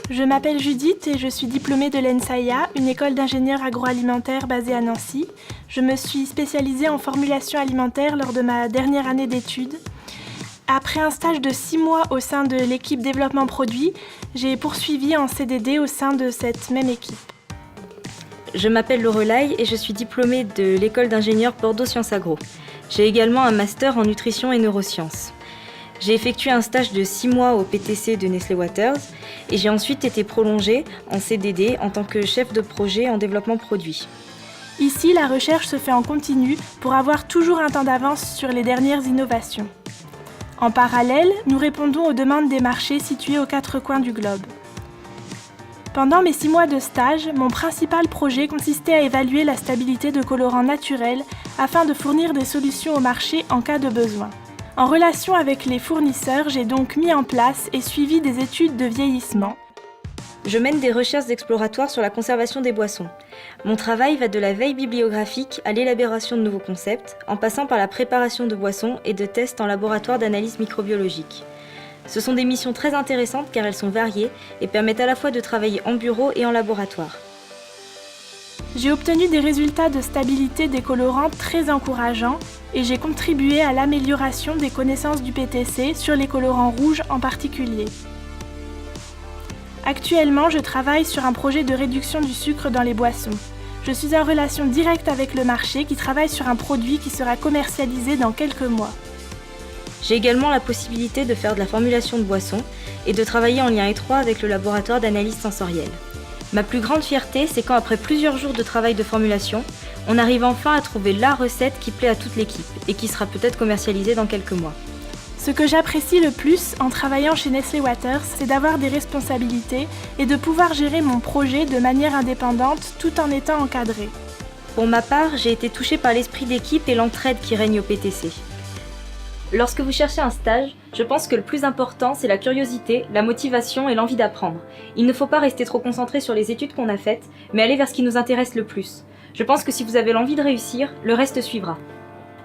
Je m'appelle Judith et je suis diplômée de l'ENSAIA, une école d'ingénieurs agroalimentaires basée à Nancy. Je me suis spécialisée en formulation alimentaire lors de ma dernière année d'études. Après un stage de 6 mois au sein de l'équipe développement produit, j'ai poursuivi en CDD au sein de cette même équipe. Je m'appelle Lorelai et je suis diplômée de l'école d'ingénieurs Bordeaux Sciences Agro. J'ai également un master en nutrition et neurosciences. J'ai effectué un stage de 6 mois au PTC de Nestlé Waters et j'ai ensuite été prolongée en CDD en tant que chef de projet en développement produit. Ici, la recherche se fait en continu pour avoir toujours un temps d'avance sur les dernières innovations. En parallèle, nous répondons aux demandes des marchés situés aux 4 coins du globe. Pendant mes 6 mois de stage, mon principal projet consistait à évaluer la stabilité de colorants naturels afin de fournir des solutions au marché en cas de besoin. En relation avec les fournisseurs, j'ai donc mis en place et suivi des études de vieillissement. Je mène des recherches exploratoires sur la conservation des boissons. Mon travail va de la veille bibliographique à l'élaboration de nouveaux concepts, en passant par la préparation de boissons et de tests en laboratoire d'analyse microbiologique. Ce sont des missions très intéressantes car elles sont variées et permettent à la fois de travailler en bureau et en laboratoire. J'ai obtenu des résultats de stabilité des colorants très encourageants et j'ai contribué à l'amélioration des connaissances du PTC sur les colorants rouges en particulier. Actuellement, je travaille sur un projet de réduction du sucre dans les boissons. Je suis en relation directe avec le marché qui travaille sur un produit qui sera commercialisé dans quelques mois. J'ai également la possibilité de faire de la formulation de boissons et de travailler en lien étroit avec le laboratoire d'analyse sensorielle. Ma plus grande fierté, c'est quand après plusieurs jours de travail de formulation, on arrive enfin à trouver la recette qui plaît à toute l'équipe et qui sera peut-être commercialisée dans quelques mois. Ce que j'apprécie le plus en travaillant chez Nestlé Waters, c'est d'avoir des responsabilités et de pouvoir gérer mon projet de manière indépendante tout en étant encadrée. Pour ma part, j'ai été touchée par l'esprit d'équipe et l'entraide qui règne au PTC. Lorsque vous cherchez un stage, je pense que le plus important, c'est la curiosité, la motivation et l'envie d'apprendre. Il ne faut pas rester trop concentré sur les études qu'on a faites, mais aller vers ce qui nous intéresse le plus. Je pense que si vous avez l'envie de réussir, le reste suivra.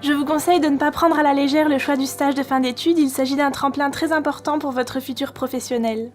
Je vous conseille de ne pas prendre à la légère le choix du stage de fin d'études, il s'agit d'un tremplin très important pour votre futur professionnel.